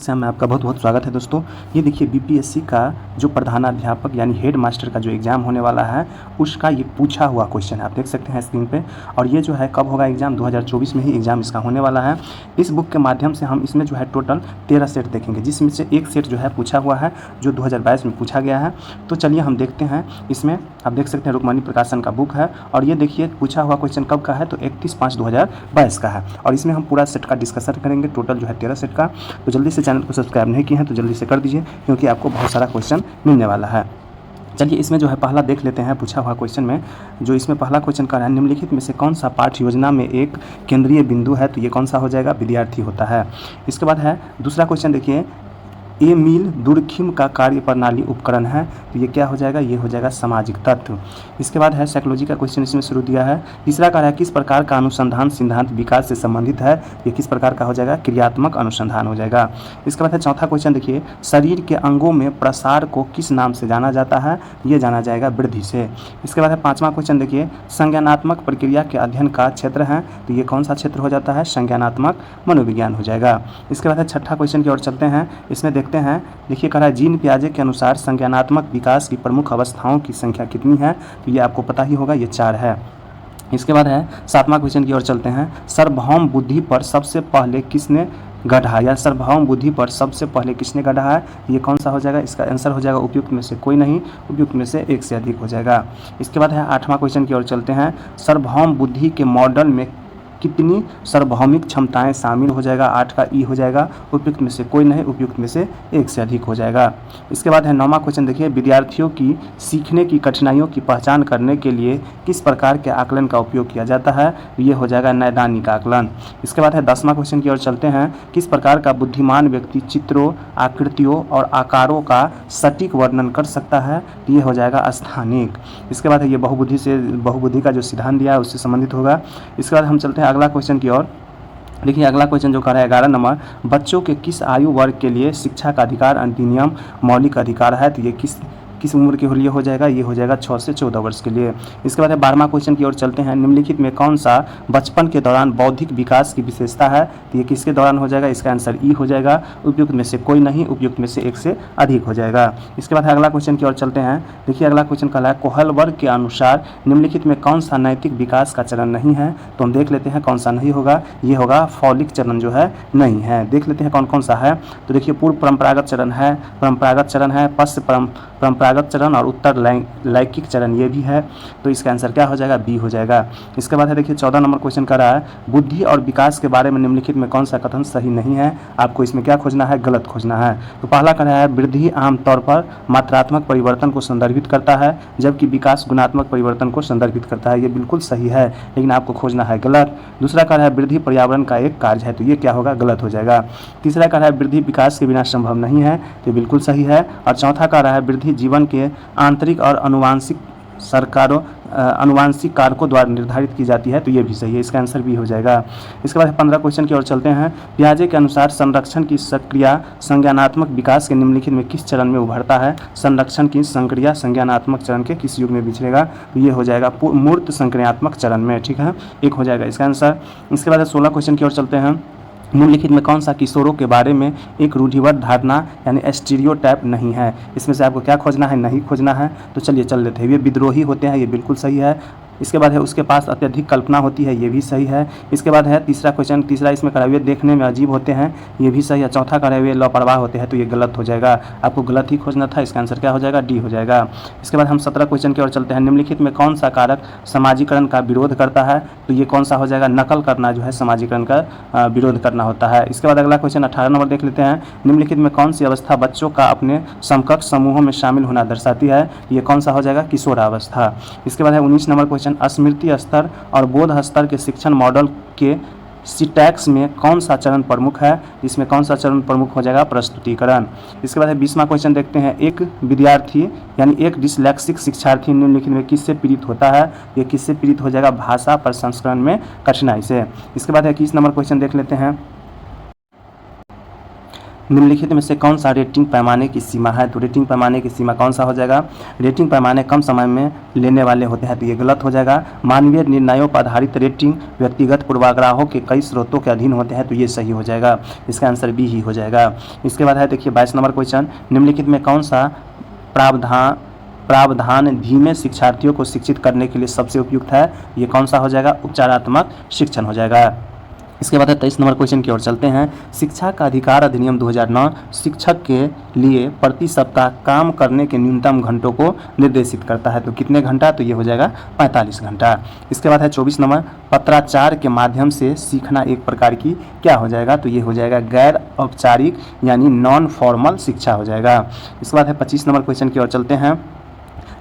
से में आपका बहुत बहुत स्वागत है दोस्तों। ये देखिए बीपीएससी का जो प्रधानाध्यापक यानी हेड मास्टर का जो एग्ज़ाम होने वाला है उसका ये पूछा हुआ क्वेश्चन है, आप देख सकते हैं स्क्रीन पे। और ये जो है कब होगा एग्ज़ाम, 2024 में ही एग्ज़ाम इसका होने वाला है। इस बुक के माध्यम से हम इसमें जो है टोटल 13 सेट देखेंगे, जिसमें से एक सेट जो है पूछा हुआ है जो 2022 में पूछा गया है। तो चलिए हम देखते हैं। इसमें आप देख सकते हैं रुक्मणी प्रकाशन का बुक है और ये देखिए पूछा हुआ क्वेश्चन कब का है, तो 31/5/2022 का है। और इसमें हम पूरा सेट का डिस्कशन करेंगे, टोटल जो है 13 सेट का। तो जल्दी से चैनल को सब्सक्राइब नहीं किए हैं तो जल्दी से कर दीजिए, क्योंकि आपको बहुत सारा क्वेश्चन मिलने वाला है। चलिए इसमें जो है पहला देख लेते हैं। पूछा हुआ क्वेश्चन में जो इसमें पहला क्वेश्चन कर रहा है, निम्नलिखित में से कौन सा पाठ्य योजना में एक केंद्रीय बिंदु है, तो ये कौन सा हो जाएगा, विद्यार्थी होता है। इसके बाद है दूसरा क्वेश्चन, देखिए ए मील दूरखिम का कार्य प्रणाली उपकरण है, तो ये क्या हो जाएगा, ये हो जाएगा सामाजिक तत्व। इसके बाद है साइकोलॉजी का क्वेश्चन इसमें शुरू दिया है। तीसरा का है किस प्रकार का अनुसंधान सिद्धांत विकास से संबंधित है, ये किस प्रकार का हो जाएगा, क्रियात्मक अनुसंधान हो जाएगा। इसके बाद है चौथा क्वेश्चन, देखिए शरीर के अंगों में प्रसार को किस नाम से जाना जाता है, ये जाना जाएगा वृद्धि से। इसके बाद है पाँचवा क्वेश्चन, देखिए संज्ञानात्मक प्रक्रिया के अध्ययन का क्षेत्र है, तो ये कौन सा क्षेत्र हो जाता है, संज्ञानात्मक मनोविज्ञान हो जाएगा। इसके बाद है छठा क्वेश्चन की ओर चलते हैं। इसमें देखते हैं, देखिए कह रहा है जीन पियाजे के अनुसार संज्ञानात्मक विकास की प्रमुख अवस्थाओं की संख्या कितनी है, तो ये आपको पता ही होगा, ये 4 है। इसके बाद है सातवां क्वेश्चन की ओर चलते हैं। सार्वभौम बुद्धि पर सबसे पहले किसने गढ़ा, या सार्वभौम बुद्धि पर सबसे पहले किसने गढ़ा है, ये कौन सा हो जाएगा, इसका आंसर हो जाएगा उपयुक्त में से कोई नहीं, उपयुक्त में से एक से अधिक हो जाएगा। इसके बाद है आठवां क्वेश्चन की ओर चलते हैं। सार्वभौम बुद्धि के मॉडल में कितनी सार्वभौमिक क्षमताएं शामिल हो जाएगा, 8 का ई हो जाएगा, उपयुक्त में से कोई नहीं, उपयुक्त में से एक से अधिक हो जाएगा। इसके बाद है 9वां क्वेश्चन, देखिए विद्यार्थियों की सीखने की कठिनाइयों की पहचान करने के लिए किस प्रकार के आकलन का उपयोग किया जाता है, ये हो जाएगा नैदानिक आकलन। इसके बाद है 10वां क्वेश्चन की ओर चलते हैं। किस प्रकार का बुद्धिमान व्यक्ति चित्रों, आकृतियों और आकारों का सटीक वर्णन कर सकता है, ये हो जाएगा स्थानिक। इसके बाद है ये बहुबुद्धि का जो सिद्धांत दिया है उससे संबंधित होगा। इसके बाद हम चलते हैं अगला क्वेश्चन की ओर। देखिए अगला क्वेश्चन जो कर रहा है 11 नंबर, बच्चों के किस आयु वर्ग के लिए शिक्षा का अधिकार अधिनियम मौलिक अधिकार है, तो ये किस उम्र के लिए हो जाएगा, ये हो जाएगा 6 से 14 वर्ष के लिए। इसके बाद है 12वां क्वेश्चन की ओर चलते हैं। निम्नलिखित में कौन सा बचपन के दौरान बौद्धिक विकास की विशेषता है, तो ये किसके दौरान हो जाएगा, इसका आंसर ई हो जाएगा, उपयुक्त में से कोई नहीं, उपयुक्त में से एक से अधिक हो जाएगा। इसके बाद है अगला क्वेश्चन की ओर चलते हैं। देखिए अगला क्वेश्चन कहला है कोहल वर्ग के अनुसार निम्नलिखित में कौन सा नैतिक विकास का चरण नहीं है, तो हम देख लेते हैं कौन सा नहीं होगा, ये होगा फौलिक चरण जो है नहीं है। देख लेते हैं कौन कौन सा है, तो देखिए पूर्व परंपरागत चरण है, पश्च परंपरागत चरण और उत्तर लैंगिक चरण ये भी है, तो इसका आंसर क्या हो जाएगा, बी हो जाएगा। इसके बाद है देखिए 14 नंबर क्वेश्चन कर रहा है बुद्धि और विकास के बारे में निम्नलिखित में कौन सा कथन सही नहीं है, आपको इसमें क्या खोजना है, गलत खोजना है। तो पहला कर रहा है वृद्धि आमतौर पर मात्रात्मक परिवर्तन को संदर्भित करता है, जबकि विकास गुणात्मक परिवर्तन को संदर्भित करता है, ये बिल्कुल सही है, लेकिन आपको खोजना है गलत। दूसरा कर रहा है वृद्धि पर्यावरण का एक कार्य है, तो ये क्या होगा, गलत हो जाएगा। तीसरा कर रहा है वृद्धि विकास के बिना संभव नहीं है, तो बिल्कुल सही है। और चौथा कर रहा है वृद्धि जीवन के आंतरिक और अनुवांशिक कारकों द्वारा निर्धारित की जाती है, तो ये भी सही है, इसका आंसर भी हो जाएगा। इसके बाद 15 क्वेश्चन की ओर चलते हैं। पियाजे के अनुसार संरक्षण की सक्रिया संज्ञानात्मक विकास के निम्नलिखित में किस चरण में उभरता है, संरक्षण की संक्रिया संज्ञानात्मक चरण के किस युग में विचरेगा, तो ये हो जाएगा मूर्त संक्रियात्मक चरण में, ठीक है, एक हो जाएगा इसका आंसर। इसके बाद 16 क्वेश्चन की ओर चलते हैं। निम्नलिखित में कौन सा किशोरों के बारे में एक रूढ़िबद्ध धारणा यानी स्टीरियोटाइप नहीं है, इसमें से आपको क्या खोजना है, नहीं खोजना है। तो चलिए चल लेते हैं। ये विद्रोही होते हैं, ये बिल्कुल सही है। इसके बाद है उसके पास अत्यधिक कल्पना होती है, ये भी सही है। इसके बाद है तीसरा क्वेश्चन, तीसरा इसमें कराए हुए देखने में अजीब होते हैं, ये भी सही है। चौथा कराए हुए लापरवाह होते हैं, तो ये गलत हो जाएगा, आपको गलत ही खोजना था, इसका आंसर क्या हो जाएगा, डी हो जाएगा। इसके बाद हम 17 क्वेश्चन की ओर चलते हैं। निम्नलिखित में कौन सा कारक समाजीकरण का विरोध करता है, तो ये कौन सा हो जाएगा, नकल करना जो है समाजीकरण का विरोध करना होता है। इसके बाद अगला क्वेश्चन 18 नंबर देख लेते हैं। निम्नलिखित में कौन सी अवस्था बच्चों का अपने समकक्ष समूहों में शामिल होना दर्शाती है, ये कौन सा हो जाएगा, किशोरावस्था। इसके बाद है 19 नंबर क्वेश्चन, स्मृति स्तर और बोध स्तर के शिक्षण मॉडल के सिटैक्स में कौन सा चरण प्रमुख है, इसमें कौन सा चरण प्रमुख हो जाएगा, प्रस्तुतिकरण। इसके बाद है 20वां क्वेश्चन देखते हैं। एक विद्यार्थी यानी एक डिसलेक्सिक शिक्षार्थी निम्नलिखित में किससे पीड़ित होता है, ये किससे पीड़ित हो जाएगा, भाषा प्रसंस्करण में कठिनाई से। इसके बाद है 21 नंबर क्वेश्चन देख लेते हैं। निम्नलिखित में से कौन सा रेटिंग पैमाने की सीमा है? तो रेटिंग पैमाने की सीमा कौन सा हो जाएगा? रेटिंग पैमाने कम समय में लेने वाले होते हैं, तो ये गलत हो जाएगा। मानवीय निर्णयों पर आधारित रेटिंग व्यक्तिगत पूर्वाग्रहों के कई स्रोतों के अधीन होते हैं, तो ये सही हो जाएगा। इसका आंसर बी ही हो जाएगा। इसके बाद है देखिए 22 नंबर क्वेश्चन, निम्नलिखित में कौन सा प्रावधान धीमे शिक्षार्थियों को शिक्षित करने के लिए सबसे उपयुक्त है? ये कौन सा हो जाएगा? उपचारात्मक शिक्षण हो जाएगा। इसके बाद है 23 नंबर क्वेश्चन की ओर चलते हैं। शिक्षा का अधिकार अधिनियम 2009 शिक्षक के लिए प्रति सप्ताह काम करने के न्यूनतम घंटों को निर्देशित करता है, तो कितने घंटा? तो ये हो जाएगा 45 घंटा। इसके बाद है 24 नंबर, पत्राचार के माध्यम से सीखना एक प्रकार की क्या हो जाएगा? तो ये हो जाएगा गैर औपचारिक यानी नॉन फॉर्मल शिक्षा हो जाएगा। इसके बाद है 25 नंबर क्वेश्चन की ओर चलते हैं।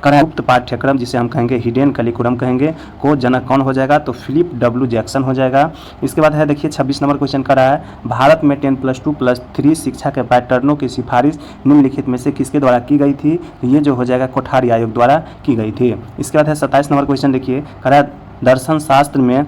गुप्त पाठ्यक्रम जिसे हम कहेंगे हिडन करिकुलम कहेंगे को जनक कौन हो जाएगा? तो फिलिप डब्ल्यू जैक्सन हो जाएगा। इसके बाद है देखिए 26 नंबर क्वेश्चन कर रहा है, भारत में 10+2+3 शिक्षा के पैटर्नों की सिफारिश निम्नलिखित में से किसके द्वारा की गई थी? ये जो हो जाएगा कोठारी आयोग द्वारा की गई थी। इसके बाद है 27 नंबर क्वेश्चन देखिए कर रहा है, दर्शन शास्त्र में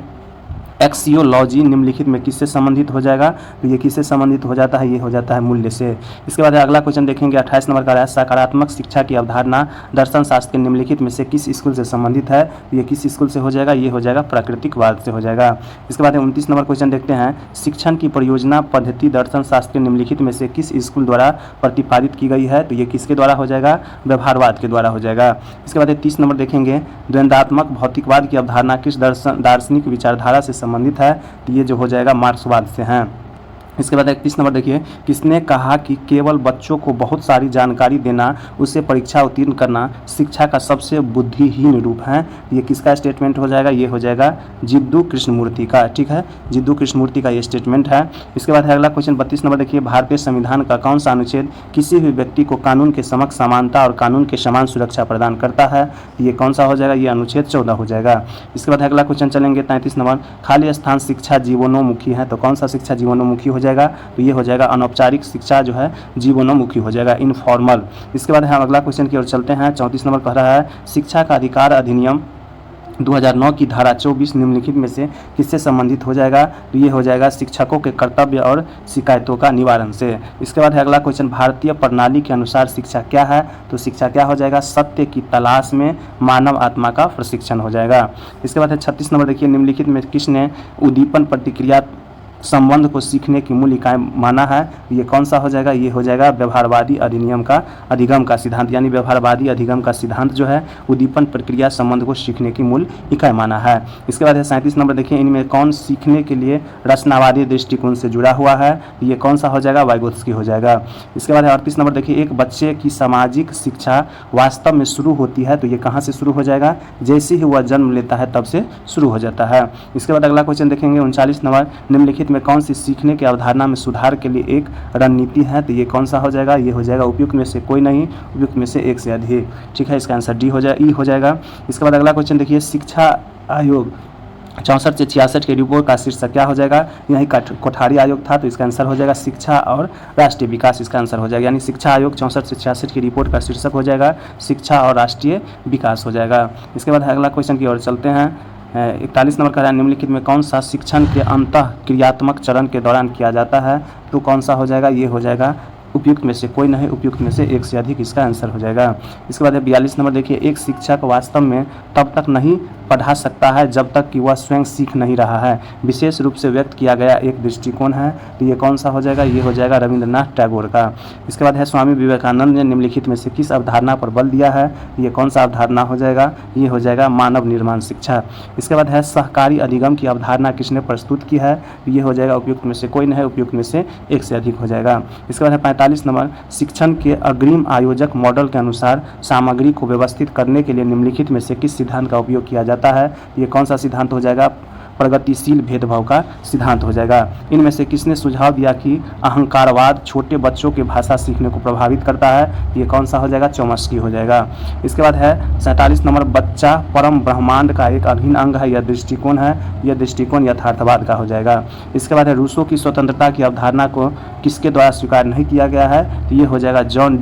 एक्सियोलॉजी निम्नलिखित में किससे संबंधित हो जाएगा? तो ये किससे संबंधित हो जाता है? ये हो जाता है मूल्य से। इसके बाद अगला क्वेश्चन देखेंगे 28 नंबर का है, सकारात्मक शिक्षा की अवधारणा दर्शन शास्त्र के निम्नलिखित में से किस स्कूल से संबंधित है? ये किस स्कूल से हो जाएगा? ये हो जाएगा प्राकृतिकवाद से हो जाएगा। इसके बाद 29 नंबर क्वेश्चन देखते हैं, शिक्षण की परियोजना पद्धति दर्शन शास्त्र के निम्नलिखित में से किस स्कूल द्वारा प्रतिपादित की गई है? तो ये किसके द्वारा हो जाएगा? व्यवहारवाद के द्वारा हो जाएगा। इसके बाद 30 नंबर देखेंगे, द्वंद्वात्मक भौतिकवाद की अवधारणा किस दार्शनिक विचारधारा से संबंधित है? तो ये जो हो जाएगा मार्क्सवाद से हैं। इसके बाद 31 नंबर देखिए, किसने कहा कि केवल बच्चों को बहुत सारी जानकारी देना, उससे परीक्षा उत्तीर्ण करना शिक्षा का सबसे बुद्धिहीन रूप है? ये किसका स्टेटमेंट हो जाएगा? ये हो जाएगा जिद्दू कृष्णमूर्ति का। ठीक है, जिद्दू कृष्णमूर्ति का ये स्टेटमेंट है। इसके बाद अगला क्वेश्चन 32 नंबर देखिए, भारतीय संविधान का कौन सा अनुच्छेद किसी भी व्यक्ति को कानून के समक्ष समानता और कानून के समान सुरक्षा प्रदान करता है? ये कौन सा हो जाएगा? ये अनुच्छेद 14 हो जाएगा। इसके बाद अगला क्वेश्चन चलेंगे 33 नंबर, खाली स्थान शिक्षा जीवनोन्मुखी है, तो कौन सा शिक्षा जीवनोन्मुखी हो जाएगा? तो ये हो जाएगा अनौपचारिक शिक्षा जो है जीवनोन्मुखी हो जाएगा, इनफॉर्मल। इसके बाद हम अगला क्वेश्चन की ओर चलते हैं। 34 नंबर कह रहा है, शिक्षा का अधिकार अधिनियम 2009 की धारा 24 निम्नलिखित में से किससे संबंधित हो जाएगा? तो ये हो जाएगा शिक्षकों के कर्तव्य और शिकायतों का निवारण से। इसके बाद है अगला क्वेश्चन, भारतीय प्रणाली के अनुसार शिक्षा क्या है? तो शिक्षा क्या हो जाएगा? सत्य की तलाश में मानव आत्मा का प्रशिक्षण हो जाएगा। इसके बाद है 36 नंबर देखिए, निम्नलिखित में किसने उद्दीपन प्रतिक्रिया संबंध को सीखने की मूल इकाई माना है? ये कौन सा हो जाएगा? ये हो जाएगा व्यवहारवादी अधिनियम का अधिगम का सिद्धांत, यानी व्यवहारवादी अधिगम का सिद्धांत जो है उद्दीपन प्रक्रिया संबंध को सीखने की मूल इकाई माना है। इसके बाद है 37 नंबर देखिए, इनमें कौन सीखने के लिए रचनावादी दृष्टिकोण से जुड़ा हुआ है? ये कौन सा हो जाएगा? वाइगोत्स्की हो जाएगा। इसके बाद है 38 नंबर देखिए, एक बच्चे की सामाजिक शिक्षा वास्तव में शुरू होती है, तो ये कहाँ से शुरू हो जाएगा? जैसे ही वह जन्म लेता है तब से शुरू हो जाता है। इसके बाद अगला क्वेश्चन देखेंगे 39 नंबर, निम्नलिखित में कौन सी सीखने की अवधारणा में सुधार के लिए एक रणनीति है? तो ये कौन सा हो जाएगा? ये हो जाएगा उपयुक्त में से कोई नहीं, उपयुक्त में से एक से अधिक। ठीक है, इसका आंसर डी हो जाएगा, ई हो जाएगा। इसके बाद अगला क्वेश्चन देखिए, शिक्षा आयोग 64 से 66 की रिपोर्ट का शीर्षक क्या हो जाएगा? यही कोठारी आयोग था, तो इसका आंसर हो जाएगा शिक्षा और राष्ट्रीय विकास, इसका आंसर हो जाएगा। यानी शिक्षा आयोग 64 से 66 की रिपोर्ट का शीर्षक हो जाएगा शिक्षा और राष्ट्रीय विकास हो जाएगा। इसके बाद अगला क्वेश्चन की ओर चलते हैं। 41 नंबर का है, निम्नलिखित में कौन सा शिक्षण के अंतः क्रियात्मक चरण के दौरान किया जाता है? तो कौन सा हो जाएगा? ये हो जाएगा उपयुक्त में से कोई नहीं, उपयुक्त में से एक से अधिक, इसका आंसर हो जाएगा। इसके बाद 42 नंबर देखिए, एक शिक्षक वास्तव में तब तक नहीं पढ़ा सकता है जब तक कि वह स्वयं सीख नहीं रहा है, विशेष रूप से व्यक्त किया गया एक दृष्टिकोण है, तो ये कौन सा हो जाएगा? ये हो जाएगा रविंद्रनाथ टैगोर का। इसके बाद है स्वामी विवेकानंद ने निम्नलिखित में से किस अवधारणा पर बल दिया है? ये कौन सा अवधारणा हो जाएगा? ये हो जाएगा मानव निर्माण शिक्षा। इसके बाद है सहकारी अधिगम की अवधारणा किसने प्रस्तुत की है? ये हो जाएगा उपयुक्त में से कोई नहीं, उपयुक्त में से एक से अधिक हो जाएगा। इसके बाद है 45 नंबर, शिक्षण के अग्रिम आयोजक मॉडल के अनुसार सामग्री को व्यवस्थित करने के लिए निम्नलिखित में से किस सिद्धांत का उपयोग किया जाता है? ये कौन सा सिद्धांत हो जाएगा? प्रगतिशील भेदभाव का सिद्धांत हो जाएगा। इनमें से किसने सुझाव दिया कि अहंकारवाद छोटे बच्चों के भाषा सीखने को प्रभावित करता है? ये कौन सा हो जाएगा? चॉम्स्की हो जाएगा। इसके बाद है 47 नंबर, बच्चा परम ब्रह्मांड का एक अभिन्न अंग है, यह दृष्टिकोण है, यह दृष्टिकोण यथार्थवाद का हो जाएगा। इसके बाद है रूसो की स्वतंत्रता की अवधारणा को किसके द्वारा स्वीकार नहीं किया गया है? तो ये हो जाएगा जॉन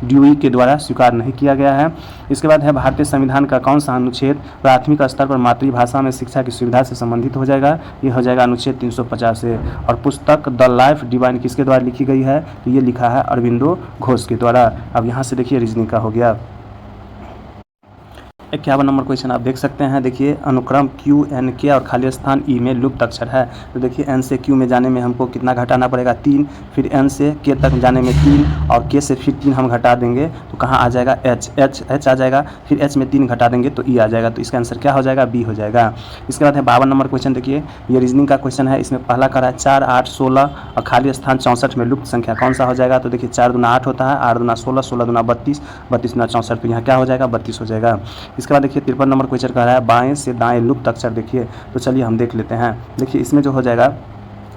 ड्यूई के द्वारा स्वीकार नहीं किया गया है। इसके बाद है भारतीय संविधान का कौन सा अनुच्छेद प्राथमिक स्तर पर मातृभाषा में शिक्षा की सुविधा से संबंधित हो जाएगा, ये हो जाएगा अनुच्छेद 350 से। और पुस्तक द लाइफ डिवाइन किसके द्वारा लिखी गई है, तो ये लिखा है अरविंदो घोष के द्वारा। अब यहाँ से देखिए रीजनिंग का हो गया। 51 नंबर क्वेश्चन आप देख सकते हैं। देखिए अनुक्रम क्यू एन के और खाली स्थान ई में लुप्त अक्षर है। तो देखिए एन से क्यू में जाने में हमको कितना घटाना पड़ेगा, 3, फिर एन से के तक जाने में 3 और के से फिर 3 हम घटा देंगे तो कहाँ आ जाएगा, एच आ जाएगा। फिर एच में 3 घटा देंगे तो ई आ जाएगा। तो इसका आंसर क्या हो जाएगा, बी हो जाएगा। इसके बाद है 52 नंबर क्वेश्चन। देखिए ये रीजनिंग का क्वेश्चन है। इसमें पहला कह रहा है 4, 8, 16 और खाली स्थान 64 में लुप्त संख्या कौन सा हो जाएगा। तो देखिए 4 दूना 8 होता है, 8 दूना 16, 16 दूना 32, 32 दूना 64, तो यहाँ क्या हो जाएगा, 32 हो जाएगा। इसके बाद देखिए 53 नंबर क्वेश्चन कह रहा है बाएं से दाएं लुप्त अक्षर। देखिए तो चलिए हम देख लेते हैं। देखिए इसमें जो हो जाएगा,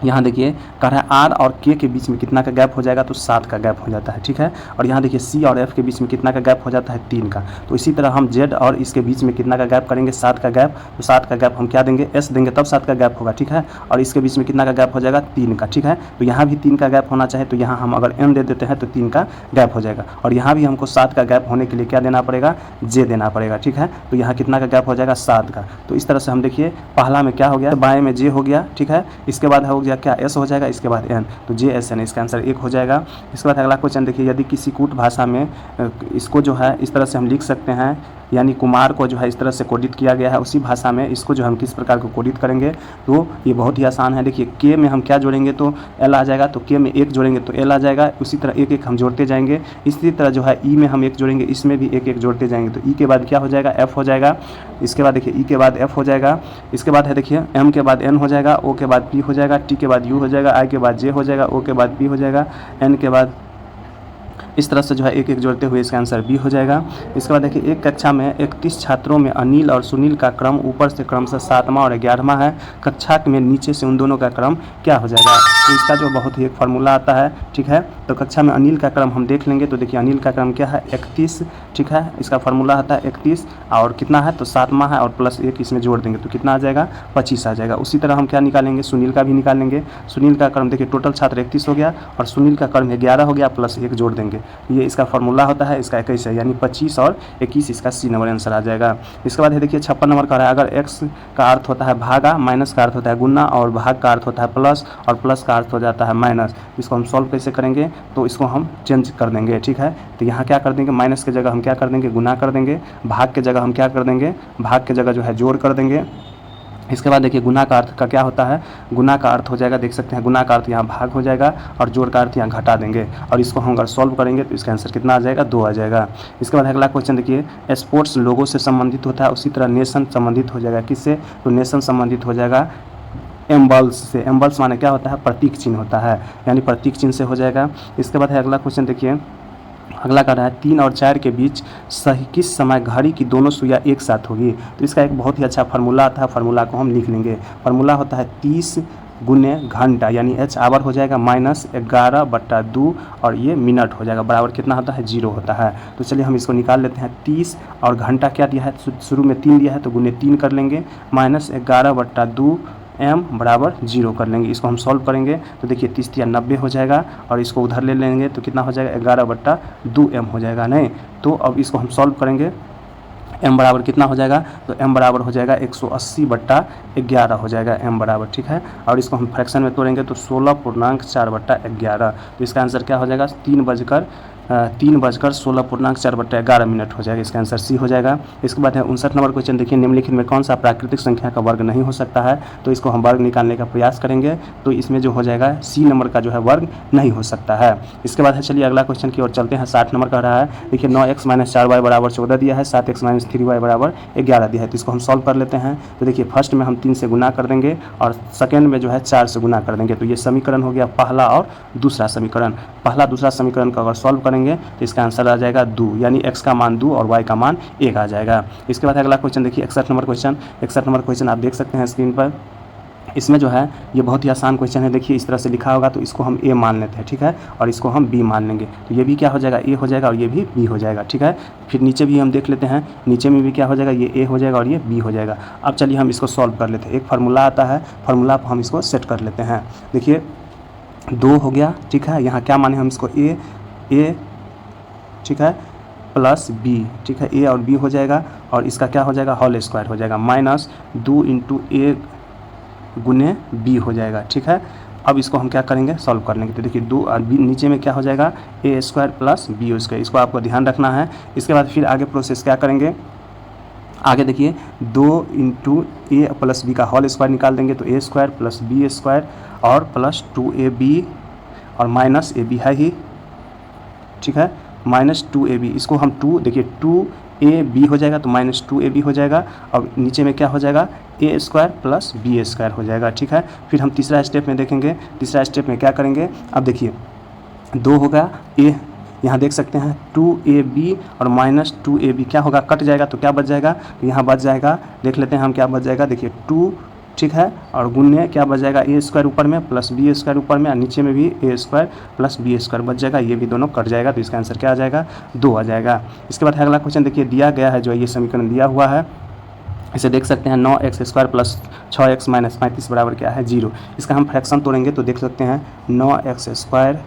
यहाँ देखिए कह रहा है आर और के के बीच में कितना का गैप हो जाएगा, तो 7 का गैप हो जाता है, ठीक है। और यहाँ देखिए सी और एफ के बीच में कितना का गैप हो जाता है, 3 का। तो इसी तरह हम जेड और इसके बीच में कितना का गैप करेंगे, 7 का गैप। तो 7 का गैप हम क्या देंगे, एस देंगे, तब 7 का गैप होगा, ठीक है। और इसके बीच में कितना का गैप हो जाएगा, 3 का, ठीक है। तो यहाँ भी 3 का गैप होना चाहिए, तो यहाँ हम अगर एन दे देते हैं तो 3 का गैप हो जाएगा। और यहाँ भी हमको 7 का गैप होने के लिए क्या देना पड़ेगा, जे देना पड़ेगा, ठीक है। तो यहाँ कितना का गैप हो जाएगा, 7 का। तो इस तरह से हम देखिए पहला में क्या हो गया, बाएँ में जे हो गया, ठीक है। इसके बाद हो गया क्या, एस हो जाएगा, इसके बाद एन, तो जे एस एन, इसका आंसर 1 हो जाएगा। इसके बाद अगला क्वेश्चन देखिए, यदि किसी कूट भाषा में इसको जो है इस तरह से हम लिख सकते हैं, यानी कुमार को जो है इस तरह से कोडित किया गया है, उसी भाषा में इसको जो हम किस प्रकार को कोडित करेंगे, तो ये बहुत ही आसान है। देखिए के में हम क्या जोड़ेंगे तो एल आ जाएगा, तो के में 1 जोड़ेंगे तो एल आ जाएगा। उसी तरह 1 1 हम जोड़ते जाएंगे। इसी तरह जो है ई में हम 1 जोड़ेंगे, इसमें भी 1 1 जोड़ते जाएंगे, तो ई के बाद क्या हो जाएगा, एफ हो जाएगा। इसके बाद देखिए ई के बाद एफ हो जाएगा। इसके बाद है देखिए एम के बाद एन हो जाएगा, ओ के बाद पी हो जाएगा, टी के बाद यू हो जाएगा, आई के बाद जे हो जाएगा, ओ के बाद पी हो जाएगा, एन के बाद, इस तरह से जो है 1 1 जोड़ते हुए इसका आंसर बी हो जाएगा। इसके बाद देखिए एक कक्षा में 31 छात्रों में अनिल और सुनील का क्रम ऊपर से क्रमशः 7वां और 11वां है। कक्षा में नीचे से उन दोनों का क्रम क्या हो जाएगा, तो इसका जो बहुत ही एक फार्मूला आता है, ठीक है। तो कक्षा में अनिल का क्रम हम देख लेंगे, तो देखिए अनिल का क्रम क्या है, 31, ठीक है। इसका फार्मूला आता है 31 और कितना है, तो 7वां है और प्लस 1 इसमें जोड़ देंगे तो कितना आ जाएगा, 25 आ जाएगा। उसी तरह हम क्या निकालेंगे, सुनील का भी निकालेंगे। सुनील का क्रम देखिए टोटल छात्र 31 हो गया और सुनील का क्रम 11 हो गया, प्लस 1 जोड़ देंगे, ये इसका फार्मूला होता है। इसका 21 है, यानी 25 और 21 इसका सी नंबर आंसर आ जाएगा। इसके बाद है देखिए 56 नंबर का रहा है, अगर एक्स का अर्थ होता है भागा, माइनस का अर्थ होता है गुना और भाग का अर्थ होता है प्लस और प्लस का अर्थ हो जाता है माइनस, इसको हम सॉल्व कैसे करेंगे, तो इसको हम चेंज कर देंगे, ठीक है। तो यहाँ क्या कर देंगे, माइनस की जगह हम क्या कर देंगे, गुना कर देंगे, भाग की जगह हम क्या कर देंगे, भाग की जगह जो है जोड़ कर देंगे। इसके बाद देखिए गुना का अर्थ का क्या होता है, गुना का अर्थ हो जाएगा, देख सकते हैं गुना का अर्थ यहाँ भाग हो जाएगा और जोड़ का अर्थ यहाँ घटा देंगे और इसको हम अगर सॉल्व करेंगे तो इसका आंसर कितना आ जाएगा, 2 आ जाएगा। इसके बाद अगला क्वेश्चन देखिए, स्पोर्ट्स लोगों से संबंधित होता है, उसी तरह नेशन संबंधित हो जाएगा, किससे, तो नेशन संबंधित हो जाएगा एम्बल्स से। एम्बल्स माने क्या होता है, प्रतीक चिन्ह होता है, यानी प्रतीक चिन्ह से हो जाएगा। इसके बाद है अगला क्वेश्चन देखिए, अगला कर रहा है 3 और 4 के बीच सही किस समय घड़ी की दोनों सुइयां एक साथ होगी। तो इसका एक बहुत ही अच्छा फार्मूला आता है, फार्मूला को हम लिख लेंगे। फार्मूला होता है 30 गुने घंटा, यानी एच आवर हो जाएगा माइनस 11/2 और ये मिनट हो जाएगा, बराबर कितना होता है, 0 होता है। तो चलिए हम इसको निकाल लेते हैं। 30 और घंटा क्या दिया है, शुरू में 3 दिया है तो गुने 3 कर लेंगे, माइनस 11/2 m बराबर 0 कर लेंगे। इसको हम सॉल्व करेंगे तो देखिए 30 या 90 हो जाएगा और इसको उधर ले लेंगे तो कितना हो जाएगा, 11/2 m हो जाएगा। नहीं तो अब इसको हम सॉल्व करेंगे, m बराबर कितना हो जाएगा, तो m बराबर हो जाएगा 180/11 हो जाएगा m बराबर, ठीक है। और इसको हम फ्रैक्शन में तोड़ेंगे तो 16.4/11, तो इसका आंसर क्या हो जाएगा, 3:16.4/11 मिनट हो जाएगा। इसका आंसर सी हो जाएगा। इसके बाद है 59 नंबर क्वेश्चन देखिए, निम्नलिखित में कौन सा प्राकृतिक संख्या का वर्ग नहीं हो सकता है। तो इसको हम वर्ग निकालने का प्रयास करेंगे, तो इसमें जो हो जाएगा सी नंबर का जो है वर्ग नहीं हो सकता है। इसके बाद है चलिए अगला क्वेश्चन की ओर चलते हैं। 60 नंबर का रहा है, देखिए 9x - 4y बराबर 14 दिया है, 7x - 3y बराबर 11 दिया है। तो इसको हम सॉल्व कर लेते हैं। तो देखिए फर्स्ट में हम 3 से गुना कर देंगे और सेकेंड में जो है 4 से गुना कर देंगे, तो ये समीकरण हो गया पहला और दूसरा समीकरण। पहला दूसरा समीकरण का अगर सॉल्व करेंगे तो इसका आंसर आ जाएगा 2, यानी x का मान 2 और y का मान 1 आ जाएगा। इसके बाद अगला क्वेश्चन देखिए 61 नंबर क्वेश्चन। 61 नंबर क्वेश्चन आप देख सकते हैं स्क्रीन पर। इसमें जो है ये बहुत ही आसान क्वेश्चन है, देखिए इस तरह से लिखा होगा तो इसको हम a मान लेते हैं, ठीक है, और इसको हम b मान लेंगे, तो ये भी क्या हो जाएगा, a हो जाएगा और ये भी b हो जाएगा, ठीक है। फिर नीचे भी हम देख लेते हैं, नीचे में भी क्या हो जाएगा, ये a हो जाएगा और ये b हो जाएगा। अब चलिए हम इसको सॉल्व कर लेते हैं। एक फार्मूला आता है, फार्मूला पर हम इसको सेट कर लेते हैं। देखिए 2 हो गया, ठीक है, यहाँ क्या माने हम इसको a ठीक है, प्लस बी, ठीक है, ए और बी हो जाएगा और इसका क्या हो जाएगा, होल स्क्वायर हो जाएगा, माइनस 2 इंटू ए गुने बी हो जाएगा, ठीक है। अब इसको हम क्या करेंगे, सॉल्व कर लेंगे। तो देखिए 2 और बी नीचे में क्या हो जाएगा, ए स्क्वायर प्लस बी स्क्वायर, इसको आपको ध्यान रखना है। इसके बाद फिर आगे प्रोसेस क्या करेंगे, आगे देखिए 2 इंटू ए प्लस बी का होल स्क्वायर निकाल देंगे, तो ए स्क्वायर प्लस बी स्क्वायर और प्लस 2ab और माइनस ए बी है ही, ठीक है, माइनस 2ab, इसको हम 2 देखिए 2ab हो जाएगा तो माइनस 2ab हो जाएगा और नीचे में क्या हो जाएगा, ए स्क्वायर प्लस बी स्क्वायर हो जाएगा, ठीक है। फिर हम तीसरा स्टेप में देखेंगे, तीसरा स्टेप में क्या करेंगे, अब देखिए 2 होगा ए, यहाँ देख सकते हैं 2ab और माइनस 2ab क्या होगा, कट जाएगा तो क्या बच जाएगा, तो यहाँ बच जाएगा, देख लेते हैं हम क्या बच जाएगा, देखिए 2, ठीक है, और गुणने क्या बच जाएगा, ए स्क्वायर ऊपर में प्लस बी स्क्वायर ऊपर में और नीचे में भी ए स्क्वायर प्लस बी स्क्वायर बच जाएगा, ये भी दोनों कट जाएगा, तो इसका आंसर क्या आ जाएगा, 2 आ जाएगा। इसके बाद अगला क्वेश्चन देखिए दिया गया है, जो ये समीकरण दिया हुआ है, इसे देख सकते हैं 9x square plus 6x minus 35 बराबर क्या है, 0। इसका हम फ्रैक्शन तोड़ेंगे तो देख सकते हैं 9x square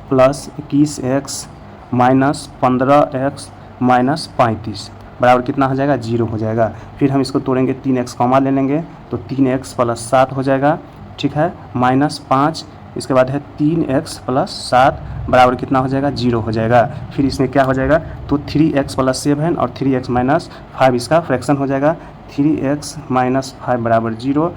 plus 21x minus 15x minus 35 बराबर कितना हो जाएगा, 0 हो जाएगा। फिर हम इसको तोड़ेंगे, 3x कॉमा ले लेंगे तो 3x प्लस 7 हो जाएगा, ठीक है, माइनस 5, इसके बाद है 3x प्लस 7 बराबर कितना हो जाएगा, 0 हो जाएगा। फिर इसमें क्या हो जाएगा, तो 3x प्लस 7 और 3x माइनस 5 इसका फ्रैक्शन हो जाएगा, 3x माइनस 5 बराबर 0,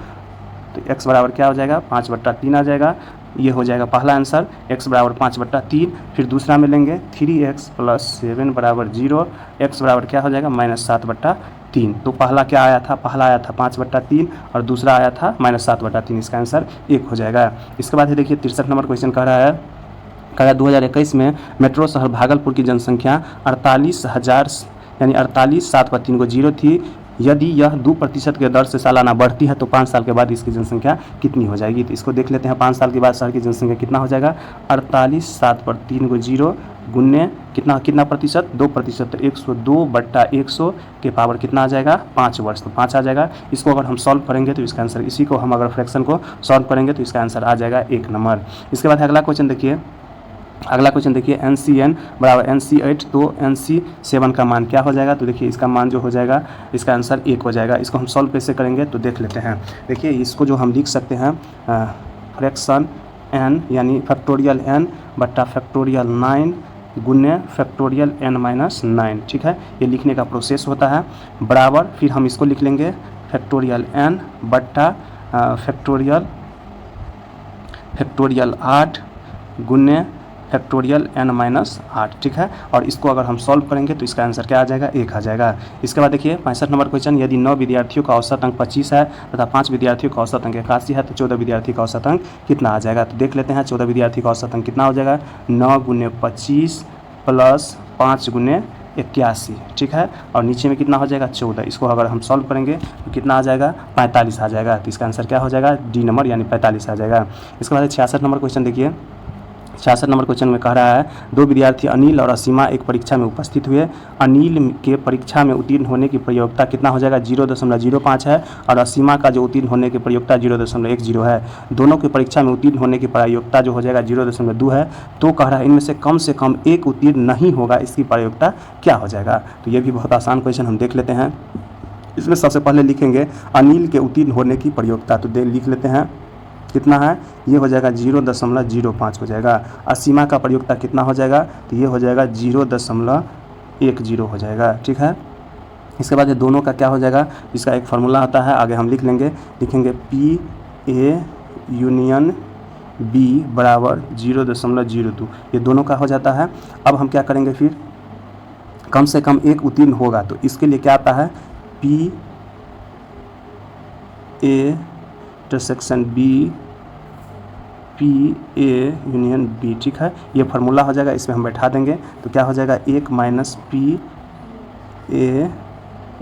तो x बराबर क्या हो जाएगा, 5/3 आ जाएगा, ये हो जाएगा पहला आंसर, x बराबर 5/3। फिर दूसरा में लेंगे 3x प्लस 7 बराबर 0, x बराबर क्या हो जाएगा, माइनस 7/3। तो पहला क्या आया था, पहला आया था 5/3 और दूसरा आया था माइनस 7/3, इसका आंसर 1 हो जाएगा। इसके बाद है देखिए 63 नंबर क्वेश्चन कह रहा है, कह रहा है 2021 में मेट्रो शहर भागलपुर की जनसंख्या 48,000 यानी 48 7 पर 3 को 0 थी, यदि यह 2% के दर से सालाना बढ़ती है तो 5 साल के बाद इसकी जनसंख्या कितनी हो जाएगी। तो इसको देख लेते हैं, 5 साल के बाद शहर की जनसंख्या कितना हो जाएगा, 48 7 पर 3 को 0 गुन्ने कितना प्रतिशत, 2%, तो 102/100 के पावर कितना आ जाएगा, 5 वर्ष, तो 5 आ जाएगा। इसको अगर हम सॉल्व करेंगे तो इसका आंसर, इसी को हम अगर फ्रैक्शन को सॉल्व करेंगे तो इसका आंसर आ जाएगा 1 नंबर। इसके बाद अगला क्वेश्चन देखिए, अगला क्वेश्चन देखिए NC बराबर NC8, तो NC7 का मान क्या हो जाएगा, तो देखिए इसका मान जो हो जाएगा, इसका आंसर 1 हो जाएगा। इसको हम सॉल्व कैसे करेंगे तो देख लेते हैं। देखिए इसको जो हम लिख सकते हैं फ्रैक्शन n यानी फैक्टोरियल n बट्टा फैक्टोरियल 9 गुने फैक्टोरियल n माइनस 9, ठीक है, ये लिखने का प्रोसेस होता है, बराबर फिर हम इसको लिख लेंगे फैक्टोरियल n बट्टा फैक्टोरियल 8 गुने फैक्टोरियल n माइनस 8, ठीक है, और इसको अगर हम सॉल्व करेंगे तो इसका आंसर क्या आ जाएगा, 1 आ जाएगा। इसके बाद देखिए 65 नंबर क्वेश्चन, यदि 9 विद्यार्थियों का औसत अंक 25 है तथा 5 विद्यार्थियों का औसत अंक 81 है तो 14 विद्यार्थी का औसत अंक कितना आ जाएगा। तो देख लेते हैं 14 विद्यार्थी का औसत अंक कितना हो जाएगा, 9 गुने 25 प्लस 5 गुने 81, ठीक है, और नीचे में कितना हो जाएगा 14। इसको अगर हम सॉल्व करेंगे तो कितना आ जाएगा, 45 आ जाएगा। तो इसका आंसर क्या हो जाएगा, डी नंबर यानी 45 आ जाएगा। इसके बाद 66 नंबर क्वेश्चन देखिए, 66 नंबर क्वेश्चन में कह रहा है 2 विद्यार्थी अनिल और असीमा एक परीक्षा में उपस्थित हुए। अनिल के परीक्षा में उत्तीर्ण होने की प्रयोक्ता कितना हो जाएगा, 0.05 है और असीमा का जो उत्तीर्ण होने की प्रयोक्ता 0.10 है। दोनों के परीक्षा में उत्तीर्ण होने की प्रयोक्ता जो हो जाएगा 0.2 है। तो कह रहा है इनमें से कम एक उत्तीर्ण नहीं होगा, इसकी प्रयोक्ता क्या हो जाएगा। तो ये भी बहुत आसान क्वेश्चन, हम देख लेते हैं। इसमें सबसे पहले लिखेंगे अनिल के उत्तीर्ण होने की प्रयोक्ता, तो लिख लेते हैं कितना है, ये हो जाएगा 0.05 हो जाएगा। असीमा का प्रयोक्ता कितना हो जाएगा, तो ये हो जाएगा 0.10 हो जाएगा, ठीक है। इसके बाद ये दोनों का क्या हो जाएगा, इसका एक फार्मूला होता है, आगे हम लिखेंगे PA यूनियन B बराबर 0.02, ये दोनों का हो जाता है। अब हम क्या करेंगे, फिर कम से कम एक उत्तीर्ण होगा, तो इसके लिए क्या आता है, PA intersection B PA union B, ठीक है, ये फार्मूला हो जाएगा, इसमें हम बैठा देंगे तो क्या हो जाएगा 1 माइनस PA,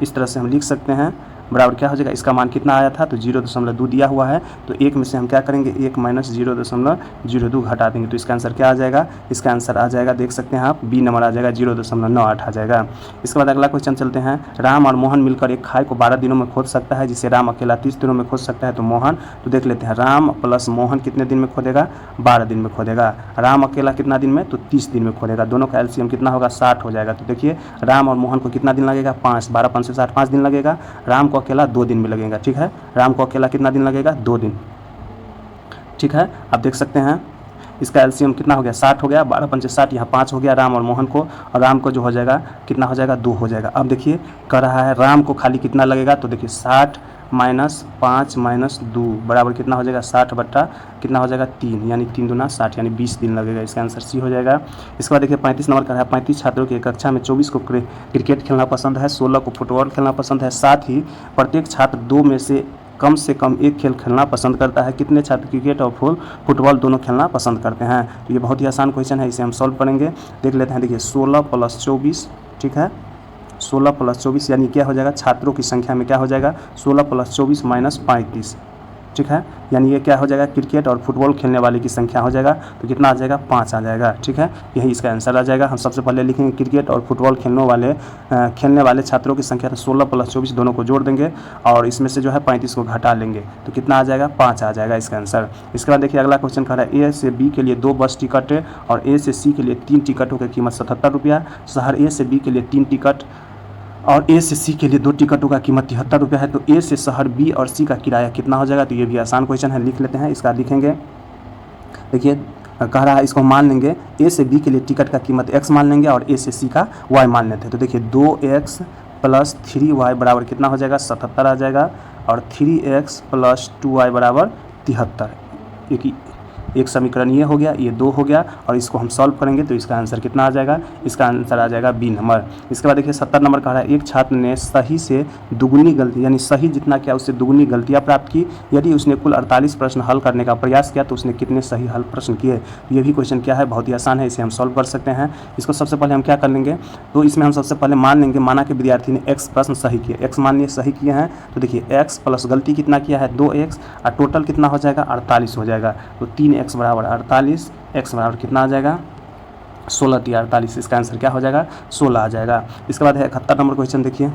इस तरह से हम लिख सकते हैं। बराबर क्या हो जाएगा, इसका मान कितना आया था तो 0.2 दिया हुआ है, तो 1 में से हम क्या करेंगे 1 माइनस 0.02 घटा देंगे, तो इसका आंसर क्या आ जाएगा, इसका आंसर आ जाएगा देख सकते हैं आप बी नंबर आ जाएगा 0.98 आ जाएगा। इसके बाद अगला क्वेश्चन चलते हैं, राम और मोहन मिलकर एक खाई को 12 दिनों में खोद सकता है जिसे राम अकेला 30 दिनों में खोद सकता है, तो मोहन, तो देख लेते हैं राम प्लस मोहन कितने दिन में खोदेगा, 12 दिन में खोदेगा, राम अकेला कितना दिन में तो 30 दिन में खोदेगा, दोनों का एलसीएम कितना होगा 60 हो जाएगा। तो देखिए राम और मोहन को कितना दिन लगेगा 5, 12 5 से 60 5 दिन लगेगा, राम को अकेला 2 दिन में लगेगा, ठीक है, राम को अकेला कितना दिन लगेगा 2 दिन, ठीक है। आप देख सकते हैं इसका एलसीएम कितना हो गया 60 हो गया, 12 5 60, यहाँ 5 हो गया राम और मोहन को, और राम को जो हो जाएगा कितना हो जाएगा 2 हो जाएगा। अब देखिए कह रहा है राम को खाली कितना लगेगा, तो देखिए 60 माइनस 5 माइनस 2 बराबर कितना हो जाएगा 60 बट्टा कितना हो जाएगा 3, यानी 3 दूना 60 यानी 20 दिन लगेगा, इसका आंसर सी हो जाएगा। इसके बाद देखिए 35 नंबर का है, 35 छात्रों की कक्षा में 24 को क्रिकेट खेलना पसंद है, 16 को फुटबॉल खेलना पसंद है, साथ ही प्रत्येक छात्र 2 में से कम एक खेल खेलना पसंद करता है, कितने छात्र क्रिकेट और फुटबॉल दोनों खेलना पसंद करते हैं। तो ये बहुत ही आसान क्वेश्चन है, इसे हम सॉल्व करेंगे, देख लेते हैं। देखिए 16 प्लस 24, ठीक है, 16 प्लस 24 यानी क्या हो जाएगा, छात्रों की संख्या में क्या हो जाएगा 16 प्लस 24 माइनस 35, ठीक है, यानी ये क्या हो जाएगा क्रिकेट और फुटबॉल खेलने वाले की संख्या हो जाएगा, तो कितना आ जाएगा 5 आ जाएगा, ठीक है, यही इसका आंसर आ जाएगा। हम सबसे पहले लिखेंगे क्रिकेट और फुटबॉल खेलने वाले छात्रों की संख्या, तो 16 प्लस 24 दोनों को जोड़ देंगे और इसमें से जो है 35 को घटा लेंगे, तो कितना आ जाएगा 5 आ जाएगा इसका आंसर। इसके बाद देखिए अगला क्वेश्चन कह रहा है ए से बी के लिए 2 बस टिकट और ए से सी के लिए 3 टिकटों की कीमत 77 रुपया, शहर ए से बी के लिए 3 टिकट और ए से सी के लिए 2 टिकटों का कीमत 73 रुपया है, तो ए से शहर बी और सी का किराया कितना हो जाएगा, तो ये भी आसान क्वेश्चन है, लिख लेते हैं। इसका लिखेंगे, देखिए कह रहा है इसको मान लेंगे, ए से बी के लिए टिकट का कीमत x मान लेंगे और ए से सी का y मान लेते हैं, तो देखिए 2x प्लस 3y बराबर कितना हो जाएगा 77 आ जाएगा, और 3x प्लस 2y बराबर 73, क्योंकि एक समीकरण ये हो गया, ये 2 हो गया, और इसको हम सॉल्व करेंगे तो इसका आंसर कितना आ जाएगा, इसका आंसर आ जाएगा बी नंबर। इसके बाद देखिए 70 नंबर कह रहा है, एक छात्र ने सही से दुगुनी गलती यानी सही जितना किया उससे दुगुनी गलतियां प्राप्त की, यदि उसने कुल 48 प्रश्न हल करने का प्रयास किया तो उसने कितने सही हल प्रश्न किए। ये भी क्वेश्चन क्या है, बहुत ही आसान है, इसे हम सॉल्व कर सकते हैं। इसको सबसे पहले हम क्या कर लेंगे, तो इसमें हम सबसे पहले मान लेंगे, माना कि विद्यार्थी ने x प्रश्न सही किए, x मान लिए सही किए हैं, तो देखिए x प्लस गलती कितना किया है 2x और टोटल कितना हो जाएगा 48 हो जाएगा, तो 3x बराबर 48, x बराबर कितना आ जाएगा 16 3 48, इसका आंसर क्या हो जाएगा 16 आ जाएगा। इसके बाद है 71 नंबर क्वेश्चन, देखिए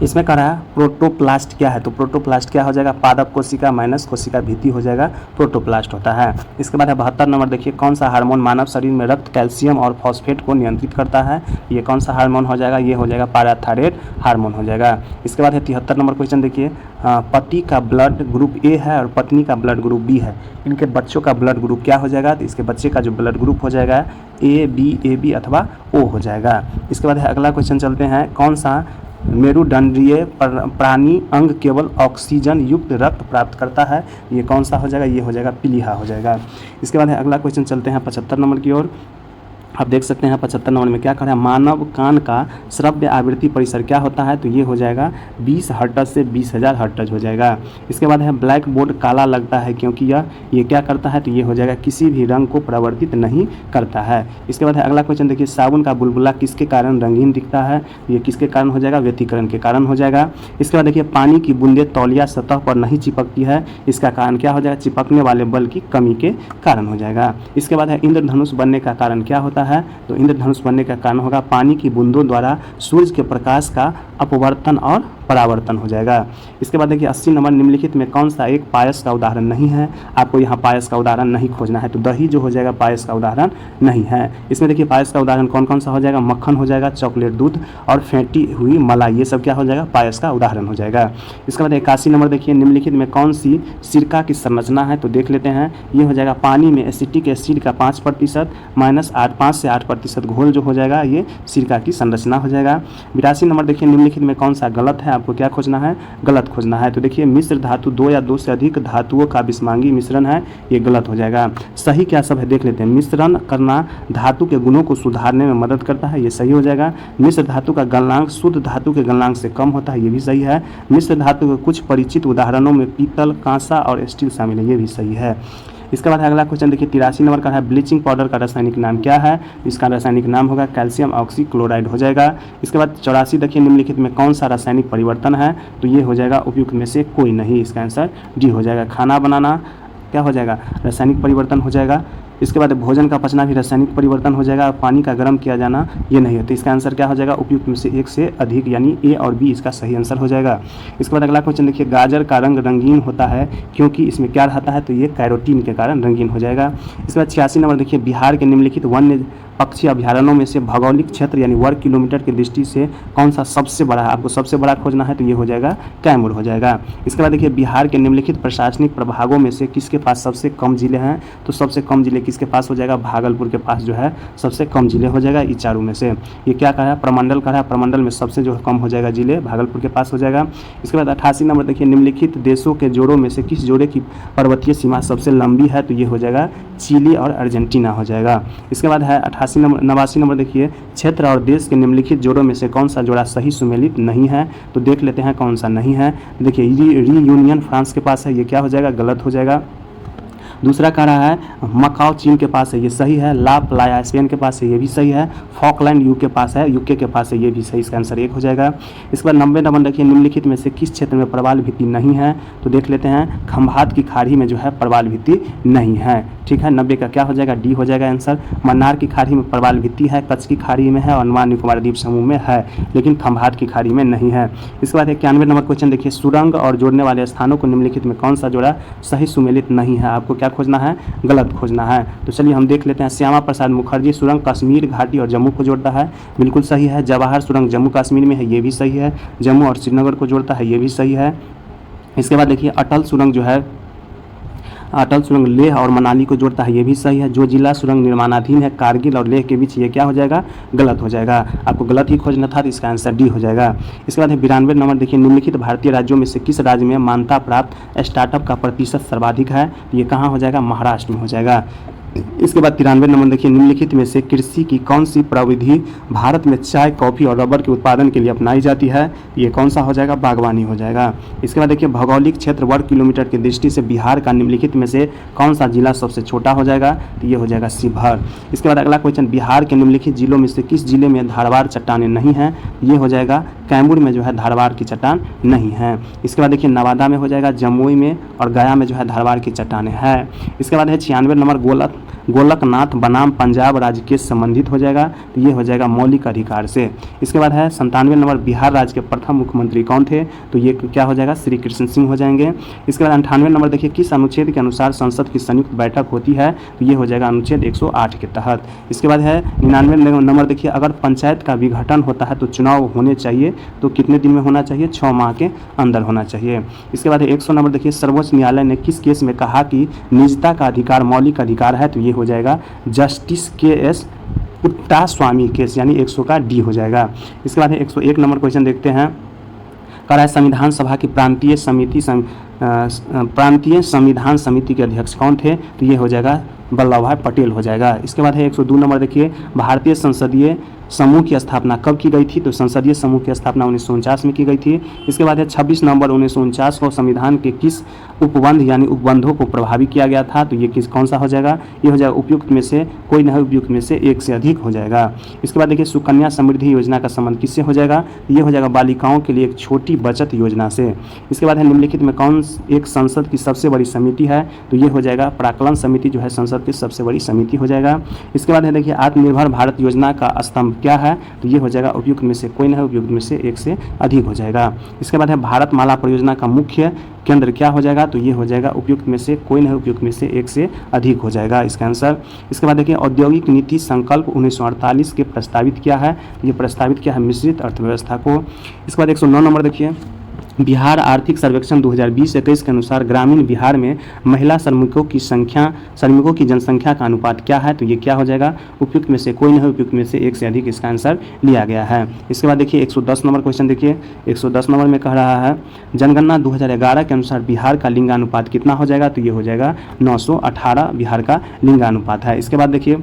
इसमें कह रहा है प्रोटोप्लास्ट क्या है, तो प्रोटोप्लास्ट क्या हो जाएगा, पादप कोशिका माइनस कोशिका भित्ति हो जाएगा, प्रोटोप्लास्ट होता है। इसके बाद है 72 नंबर, देखिए कौन सा हार्मोन मानव शरीर में रक्त कैल्शियम और फॉस्फेट को नियंत्रित करता है, ये कौन सा हार्मोन हो जाएगा, ये हो जाएगा पैराथायरॉइड हार्मोन हो जाएगा। इसके बाद है 73 नंबर क्वेश्चन, देखिए पति का ब्लड ग्रुप ए है और पत्नी का ब्लड ग्रुप बी है, इनके बच्चों का ब्लड ग्रुप क्या हो जाएगा, तो इसके बच्चे का जो ब्लड ग्रुप हो जाएगा ए बी अथवा ओ हो जाएगा। इसके बाद है अगला क्वेश्चन चलते हैं, कौन सा मेरुदंडीय प्राणी अंग केवल ऑक्सीजन युक्त रक्त प्राप्त करता है, ये कौन सा हो जाएगा, ये हो जाएगा पीलिया हो जाएगा। इसके बाद है अगला क्वेश्चन चलते हैं 75 नंबर की ओर। आप देख सकते हैं 75 नंबर में क्या कह रहा है, मानव कान का श्रव्य आवृत्ति परिसर क्या होता है, तो ये हो जाएगा 20 हर्ट्ज से 20,000 हर्ट्ज हो जाएगा। इसके बाद है ब्लैक बोर्ड काला लगता है क्योंकि ये क्या करता है, तो ये हो जाएगा किसी भी रंग को परिवर्तित नहीं करता है। इसके बाद है अगला क्वेश्चन, देखिए साबुन का बुलबुला किसके कारण रंगीन दिखता है, ये किसके कारण हो जाएगा, व्यतिकरण के कारण हो जाएगा। इसके बाद देखिए पानी की बूंदें तौलिया सतह पर नहीं चिपकती है, इसका कारण क्या हो जाएगा, चिपकने वाले बल की कमी के कारण हो जाएगा। इसके बाद है इंद्रधनुष बनने का कारण क्या होता है, तो इंद्रधनुष बनने का कारण होगा पानी की बूंदों द्वारा सूर्य के प्रकाश का अपवर्तन और परावर्तन हो जाएगा। इसके बाद देखिए 80 नंबर, निम्नलिखित में कौन सा एक पायस का उदाहरण नहीं है, आपको यहाँ पायस का उदाहरण नहीं खोजना है, तो दही जो हो जाएगा पायस का उदाहरण नहीं है। इसमें देखिए पायस का उदाहरण कौन कौन सा हो जाएगा, मक्खन हो जाएगा, चॉकलेट दूध और फेंटी हुई मलाई, ये सब क्या हो जाएगा, पायस का उदाहरण हो जाएगा। इसके बाद 81 नंबर, देखिए निम्नलिखित में कौन सी सिरका की संरचना है, तो देख लेते हैं, ये हो जाएगा पानी में एसिटिक एसिड का 5% माइनस 5 से 8% घोल जो हो जाएगा, ये सिरका की संरचना हो जाएगा। 82 नंबर, देखिए निम्नलिखित में कौन सा गलत है, आपको क्या खोजना है, गलत खोजना है, तो देखिए मिश्र धातु 2 या 2 से अधिक धातुओं का विषमांगी मिश्रण है, ये गलत हो जाएगा। सही क्या सब है देख लेते हैं, मिश्रण करना धातु के गुणों को सुधारने में मदद करता है, ये सही हो जाएगा। मिश्र धातु का गलनांक शुद्ध धातु के गलनांक से कम होता है, ये भी सही है। मिश्र धातु के कुछ परिचित उदाहरणों में पीतल, कांसा और स्टील शामिल है, ये भी सही है। इसके बाद अगला क्वेश्चन देखिए 83 नंबर का है, ब्लीचिंग पाउडर का रासायनिक नाम क्या है? इसका रासायनिक नाम होगा कैल्शियम ऑक्सीक्लोराइड हो जाएगा। इसके बाद 84 देखिए, निम्नलिखित में कौन सा रासायनिक परिवर्तन है? तो ये हो जाएगा उपयुक्त में से कोई नहीं, इसका आंसर डी हो जाएगा। खाना बनाना क्या हो जाएगा? रासायनिक परिवर्तन हो जाएगा। इसके बाद भोजन का पचना भी रासायनिक परिवर्तन हो जाएगा। पानी का गर्म किया जाना ये नहीं होता। इसका आंसर क्या हो जाएगा? उपयुक्त में से एक से अधिक, यानी ए और बी इसका सही आंसर हो जाएगा। इसके बाद अगला क्वेश्चन देखिए, गाजर का रंग रंगीन होता है क्योंकि इसमें क्या रहता है? तो ये कैरोटीन के कारण रंगीन हो जाएगा। इसके बाद 86 नंबर देखिए, बिहार के निम्नलिखित वन्य पक्षी अभ्यारण्यों में से भौगोलिक क्षेत्र यानी वर्ग किलोमीटर की दृष्टि से कौन सा सबसे बड़ा है? आपको सबसे बड़ा खोजना है तो ये हो जाएगा कैमूर हो जाएगा। इसके बाद देखिए, बिहार के निम्नलिखित प्रशासनिक प्रभागों में से किसके पास सबसे कम जिले हैं? तो सबसे कम जिले किसके पास हो जाएगा? भागलपुर के पास जो है सबसे कम जिले हो जाएगा। ये चारों में से ये क्या कहा है? प्रमंडल कहा है। प्रमंडल में सबसे जो कम हो जाएगा जिले भागलपुर के पास हो जाएगा। इसके बाद 88 नंबर देखिए, निम्नलिखित देशों के जोड़ों में से किस जोड़े की पर्वतीय सीमा सबसे लंबी है? तो ये हो जाएगा चिली और अर्जेंटीना हो जाएगा। इसके बाद है 89 नंबर देखिए, क्षेत्र और देश के निम्नलिखित जोड़ों में से कौन सा जोड़ा सही सुमेलित नहीं है? तो देख लेते हैं कौन सा नहीं है। देखिए, रीयूनियन फ्रांस के पास है, ये क्या हो जाएगा? गलत हो जाएगा। दूसरा कह रहा है मकाओ चीन के पास है, ये सही है। ला प्लाया स्पेन के पास है, ये भी सही है। फॉकलैंड यूके पास है, यूके के पास है, ये भी सही। इसका आंसर एक हो जाएगा। इसके बाद 90 नंबर देखिए, निम्नलिखित में से किस क्षेत्र में प्रवाल भित्ति नहीं है? तो देख लेते हैं, खंभात की खाड़ी में जो है प्रवाल भित्ति नहीं है। ठीक है, 90 का क्या हो जाएगा? डी हो जाएगा आंसर। मन्नार की खाड़ी में प्रवाल भित्ति है, कच्छ की खाड़ी में है और अंडमान निकोबार द्वीप समूह में है, लेकिन खंभात की खाड़ी में नहीं है। इसके बाद 91 नंबर क्वेश्चन देखिए, सुरंग और जोड़ने वाले स्थानों को निम्नलिखित में कौन सा जोड़ा सही सुमेलित नहीं है? आपको क्या खोजना है? गलत खोजना है। तो चलिए हम देख लेते हैं। श्यामा प्रसाद मुखर्जी सुरंग कश्मीर घाटी और जम्मू को जोड़ता है, बिल्कुल सही है। जवाहर सुरंग जम्मू कश्मीर में है, ये भी सही है। जम्मू और श्रीनगर को जोड़ता है, ये भी सही है। इसके बाद देखिए, अटल सुरंग जो है, अटल सुरंग लेह और मनाली को जोड़ता है, ये भी सही है। जो जिला सुरंग निर्माणाधीन है कारगिल और लेह के बीच, ये क्या हो जाएगा? गलत हो जाएगा। आपको गलत ही खोजना था, तो इसका आंसर डी हो जाएगा। इसके बाद है 92 नंबर देखिए, निम्नलिखित भारतीय राज्यों में से किस राज्य में मान्यता प्राप्त स्टार्टअप का प्रतिशत सर्वाधिक है? ये कहाँ हो जाएगा? महाराष्ट्र में हो जाएगा। इसके बाद 93 नंबर देखिए, निम्नलिखित में से कृषि की कौन सी प्रविधि भारत में चाय, कॉफी और रबर के उत्पादन के लिए अपनाई जाती है? ये कौन सा हो जाएगा? बागवानी हो जाएगा। इसके बाद देखिए, भौगोलिक क्षेत्र वर्ग किलोमीटर की दृष्टि से बिहार का निम्नलिखित में से कौन सा जिला सबसे छोटा हो जाएगा? तो ये हो जाएगा शिवहर। इसके बाद अगला क्वेश्चन, बिहार के निम्नलिखित जिलों में से किस जिले में धारवाड़ चट्टानें नहीं हैं? ये हो जाएगा कैमूर में जो है धारवाड़ की चट्टान नहीं है। इसके बाद देखिए, नवादा में हो जाएगा, जमुई में और गया में जो है धारवाड़ की चट्टानें है। इसके बाद है 96 नंबर, गोलकनाथ बनाम पंजाब राज्य के संबंधित हो जाएगा, तो ये हो जाएगा मौलिक अधिकार से। इसके बाद है 97 नंबर, बिहार राज्य के प्रथम मुख्यमंत्री कौन थे? तो ये क्या हो जाएगा? श्री कृष्ण सिंह हो जाएंगे। इसके बाद 98 नंबर देखिए, किस अनुच्छेद के अनुसार संसद की संयुक्त बैठक होती है? तो ये हो जाएगा अनुच्छेद 108 के तहत। इसके बाद है 99 नंबर देखिए, अगर पंचायत का विघटन होता है तो चुनाव होने चाहिए, तो कितने दिन में होना चाहिए? 6 माह के अंदर होना चाहिए। इसके बाद 100 नंबर देखिए, सर्वोच्च न्यायालय ने किस केस में कहा कि निजता का अधिकार मौलिक अधिकार है? तो ये हो जाएगा जस्टिस के.एस. पुट्टास्वामी केस, यानी 100 का डी हो जाएगा। इसके बाद 101 नंबर क्वेश्चन देखते हैं। कह रहा है संविधान सभा की प्रांतीय संविधान समिति के अध्यक्ष कौन थे? तो ये हो जाएगा वल्लभ भाई पटेल हो जाएगा। इसके बाद है 102 नंबर देखिए, भारतीय संसदीय समूह की स्थापना कब की गई थी? तो संसदीय समूह की स्थापना 1949 में की गई थी। इसके बाद है 26 नंबर, 1949 को संविधान के किस उपबंध यानी उपबंधों को प्रभावी किया गया था? तो ये किस कौन सा हो जाएगा? ये हो जाएगा उपयुक्त में से कोई नहीं, उपयुक्त में से एक से अधिक हो जाएगा। इसके बाद देखिए, सुकन्या समृद्धि योजना का संबंध किससे हो जाएगा? ये हो जाएगा बालिकाओं के लिए एक छोटी बचत योजना से। इसके बाद है निम्नलिखित में कौन एक संसद की सबसे बड़ी समिति है? तो ये हो जाएगा प्राक्कलन समिति जो है संसद की सबसे बड़ी समिति हो जाएगा। इसके बाद है देखिए, आत्मनिर्भर भारत योजना का स्तंभ क्या है? तो ये हो जाएगा उपयुक्त में से कोई नहीं, उपयुक्त में से एक से अधिक हो जाएगा। इसके बाद है भारत माला परियोजना का मुख्य केंद्र क्या हो जाएगा? तो ये हो जाएगा उपयुक्त में से कोई नहीं, उपयुक्त में से एक से अधिक हो जाएगा इसका आंसर। इसके बाद देखिए, औद्योगिक नीति संकल्प 1948 के प्रस्तावित किया है? ये प्रस्तावित किया है मिश्रित अर्थव्यवस्था को। इसके बाद 109 नंबर देखिए, बिहार आर्थिक सर्वेक्षण 2020-21 के अनुसार ग्रामीण बिहार में महिला श्रमिकों की जनसंख्या का अनुपात क्या है? तो ये क्या हो जाएगा? उपयुक्त में से कोई नहीं, उपयुक्त में से एक से अधिक इसका आंसर लिया गया है। इसके बाद देखिए 110 नंबर क्वेश्चन देखिए, 110 नंबर में कह रहा है जनगणना 2011 के अनुसार बिहार का लिंगानुपात कितना हो जाएगा? तो ये हो जाएगा 918 बिहार का लिंगानुपात है। इसके बाद देखिए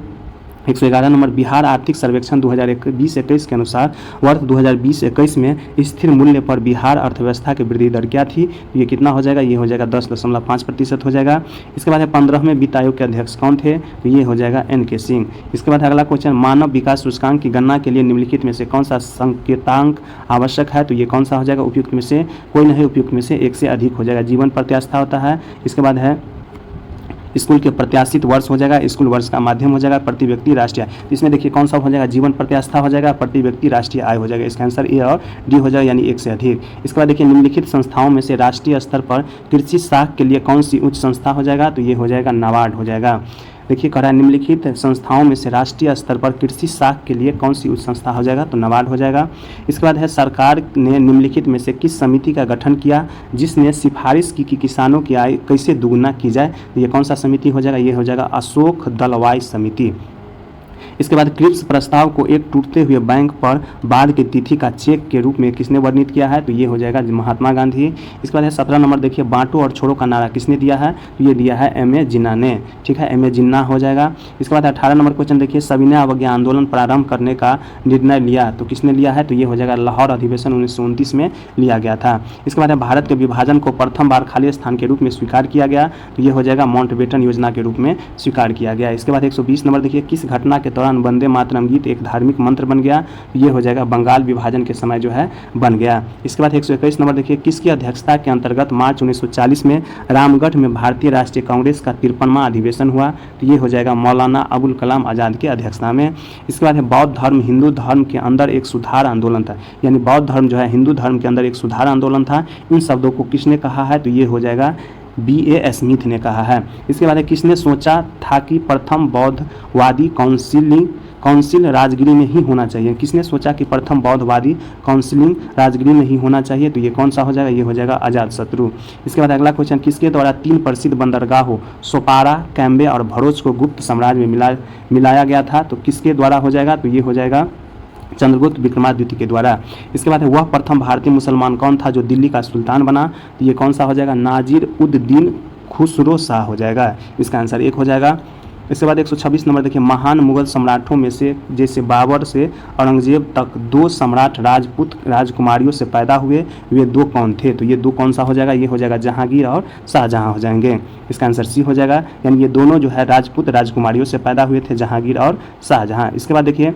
111 नंबर बिहार आर्थिक सर्वेक्षण 2020-21 के अनुसार वर्ष 2020-21 में स्थिर मूल्य पर बिहार अर्थव्यवस्था की वृद्धि दर क्या थी? तो ये कितना हो जाएगा? ये हो जाएगा 10.5% हो जाएगा। इसके बाद है 15वें वित्त आयोग के अध्यक्ष कौन थे? तो ये हो जाएगा NK सिंह। इसके बाद अगला क्वेश्चन, मानव विकास सूचकांक की गणना के लिए निम्नलिखित में से कौन सा संकेतांक आवश्यक है? तो ये कौन सा हो जाएगा? उपयुक्त में से कोई नहीं, उपयुक्त में से एक से अधिक हो जाएगा। जीवन प्रत्यास्था होता है। इसके बाद है स्कूल के प्रत्याशित वर्ष हो जाएगा, स्कूल वर्ष का माध्यम हो जाएगा, प्रति व्यक्ति राष्ट्रीय आय। इसमें देखिए कौन सा हो जाएगा? जीवन प्रत्यास्था हो जाएगा, प्रति व्यक्ति राष्ट्रीय आय हो जाएगा। इसका आंसर ए और डी हो जाएगा, यानी एक से अधिक। इसके बाद देखिए निम्नलिखित संस्थाओं में से राष्ट्रीय स्तर पर कृषि शाख के लिए कौन सी उच्च संस्था हो जाएगा? तो ये हो जाएगा नाबार्ड हो जाएगा। देखिए कह रहा है निम्नलिखित संस्थाओं में से राष्ट्रीय स्तर पर कृषि शाख के लिए कौन सी उच्च संस्था हो जाएगा? तो नाबार्ड हो जाएगा। इसके बाद है सरकार ने निम्नलिखित में से किस समिति का गठन किया जिसने सिफारिश की कि किसानों की आय कैसे दुगुना की जाए? ये कौन सा समिति हो जाएगा? ये हो जाएगा अशोक दलवाई समिति। इसके बाद क्रिप्स प्रस्ताव को एक टूटते हुए बैंक पर बाद की तिथि का चेक के रूप में किसने वर्णित किया है? तो ये हो जाएगा महात्मा गांधी। इसके बाद है 17 नंबर देखिए, बांटो और छोड़ो का नारा किसने दिया है? तो ये दिया है MA जिन्ना ने। ठीक है, MA जिन्ना हो जाएगा। इसके बाद 18 नंबर क्वेश्चन देखिए, सविनय अवज्ञा आंदोलन प्रारंभ करने का निर्णय लिया तो किसने लिया है? तो ये हो जाएगा लाहौर अधिवेशन 1929 में लिया गया था। इसके बाद है भारत के विभाजन को प्रथम बार खाली स्थान के रूप में स्वीकार किया गया, तो ये हो जाएगा माउंटबेटन योजना के रूप में स्वीकार किया गया। इसके बाद 120 नंबर देखिए, किस घटना के दौरान वंदे मातरम गीत एक धार्मिक मंत्र बन गया? तो ये हो जाएगा बंगाल विभाजन के समय जो है बन गया। इसके बाद 121 नंबर देखिए, किसकी अध्यक्षता के अंतर्गत मार्च 1940 में रामगढ़ में भारतीय राष्ट्रीय कांग्रेस का 53वां अधिवेशन हुआ? तो ये हो जाएगा मौलाना अबुल कलाम आज़ाद की अध्यक्षता में। इसके बाद है बौद्ध धर्म हिंदू धर्म के अंदर एक सुधार आंदोलन था, यानी बौद्ध धर्म जो है हिंदू धर्म के अंदर एक सुधार आंदोलन था। इन शब्दों को किसने कहा है? तो ये हो जाएगा BA स्मिथ ने कहा है। इसके बाद किसने सोचा था कि प्रथम बौद्धवादी काउंसिल राजगिरी में ही होना चाहिए? किसने सोचा कि प्रथम बौद्धवादी काउंसिलिंग राजगिरी में ही होना चाहिए? तो ये कौन सा हो जाएगा? ये हो जाएगा अजातशत्रु। इसके बाद अगला क्वेश्चन, किसके द्वारा 3 प्रसिद्ध बंदरगाहों सोपारा, कैम्बे और भरूच को गुप्त साम्राज्य में मिलाया गया था? तो किसके द्वारा हो जाएगा? तो ये हो जाएगा चंद्रगुप्त विक्रमादित्य के द्वारा। इसके बाद वह प्रथम भारतीय मुसलमान कौन था जो दिल्ली का सुल्तान बना? तो ये कौन सा हो जाएगा? नाजिर उद दीन खुसरो शाह हो जाएगा। इसका आंसर 1 हो जाएगा। इसके बाद 126 नंबर देखिए, महान मुगल सम्राटों में से जैसे बाबर से औरंगजेब तक 2 सम्राट राजपूत राजकुमारियों से पैदा हुए, वे 2 कौन थे? तो ये 2 कौन सा हो जाएगा? ये हो जाएगा जहांगीर और शाहजहां हो जाएंगे। इसका आंसर C हो जाएगा, यानी ये दोनों जो है राजपूत राजकुमारियों से पैदा हुए थे, जहांगीर और शाहजहां। इसके बाद देखिए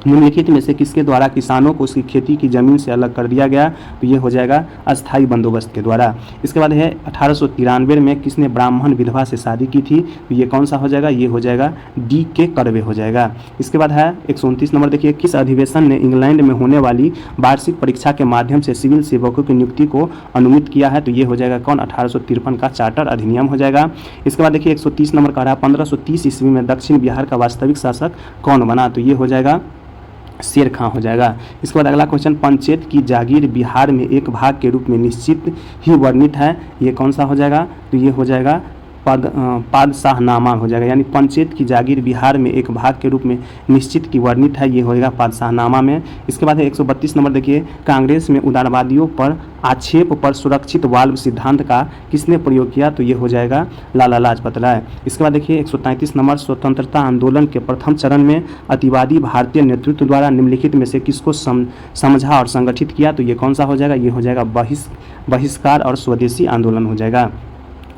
निम्नलिखित में से किसके द्वारा किसानों को उसकी खेती की ज़मीन से अलग कर दिया गया? तो ये हो जाएगा अस्थाई बंदोबस्त के द्वारा। इसके बाद है 1893 में किसने ब्राह्मण विधवा से शादी की थी? तो ये कौन सा हो जाएगा? ये हो जाएगा DK कर्वे हो जाएगा। इसके बाद है 129 नंबर देखिए, किस अधिवेशन ने इंग्लैंड में होने वाली वार्षिक परीक्षा के माध्यम से सिविल सेवकों की नियुक्ति को अनुमित किया है? तो ये हो जाएगा कौन? 1853 का चार्टर अधिनियम हो जाएगा। इसके बाद देखिए 130 नंबर का रहा, 1530 ईस्वी में दक्षिण बिहार का वास्तविक शासक कौन बना? तो ये हो जाएगा शेर खां हो जाएगा। इसके बाद अगला क्वेश्चन, पंचायत की जागीर बिहार में एक भाग के रूप में निश्चित ही वर्णित है, ये कौन सा हो जाएगा? तो ये हो जाएगा पादशाहनामा हो जाएगा, यानी पंचायत की जागीर बिहार में एक भाग के रूप में निश्चित की वर्णित है, ये होगा पादशाहनामा में। इसके बाद है 132 नंबर देखिए, कांग्रेस में उदारवादियों पर आक्षेप पर सुरक्षित वाल्व सिद्धांत का किसने प्रयोग किया? तो ये हो जाएगा लाला लाजपत राय। इसके बाद देखिए 133 नंबर, स्वतंत्रता आंदोलन के प्रथम चरण में अतिवादी भारतीय नेतृत्व द्वारा निम्नलिखित में से किसको समझा और संगठित किया? तो ये कौन सा हो जाएगा? ये हो जाएगा बहिष्कार और स्वदेशी आंदोलन हो जाएगा।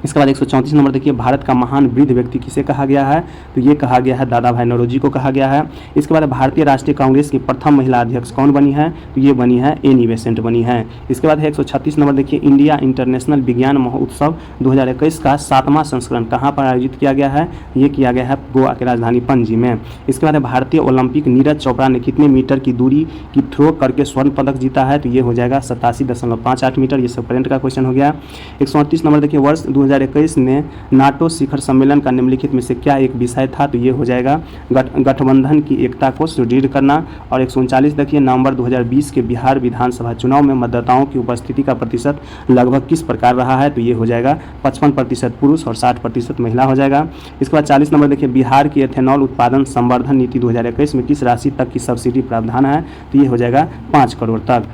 इसके बाद 134 नंबर देखिए, भारत का महान वृद्ध व्यक्ति किसे कहा गया है? तो ये कहा गया है दादा भाई नौरोजी को कहा गया है। इसके बाद भारतीय राष्ट्रीय कांग्रेस की प्रथम महिला अध्यक्ष कौन बनी है? तो ये बनी है एनी बेसेंट बनी है। इसके बाद है 136 नंबर देखिए, इंडिया इंटरनेशनल विज्ञान महोत्सव 2021 का 7वां संस्करण कहाँ पर आयोजित किया गया है? ये किया गया है गोवा की राजधानी पणजी में। इसके बाद है भारतीय ओलंपिक नीरज चोपड़ा ने कितने मीटर की दूरी की थ्रो करके स्वर्ण पदक जीता है? तो ये हो जाएगा 87.58 मीटर। ये सब करंट का क्वेश्चन हो गया। 138 नंबर देखिए, वर्ष 2021 में नाटो शिखर सम्मेलन का निम्नलिखित में से क्या एक विषय था? तो ये हो जाएगा गठबंधन की एकता को सुदृढ़ करना। और 139 देखिए, नवंबर 2020 के बिहार विधानसभा चुनाव में मतदाताओं की उपस्थिति का प्रतिशत लगभग किस प्रकार रहा है? तो ये हो जाएगा 55% पुरुष और 60% महिला हो जाएगा। इसके बाद 40 नंबर देखिए, बिहार की एथेनॉल उत्पादन संवर्धन नीति 2021 में किस राशि तक की सब्सिडी प्रावधान है? तो ये हो जाएगा 5 करोड़ तक।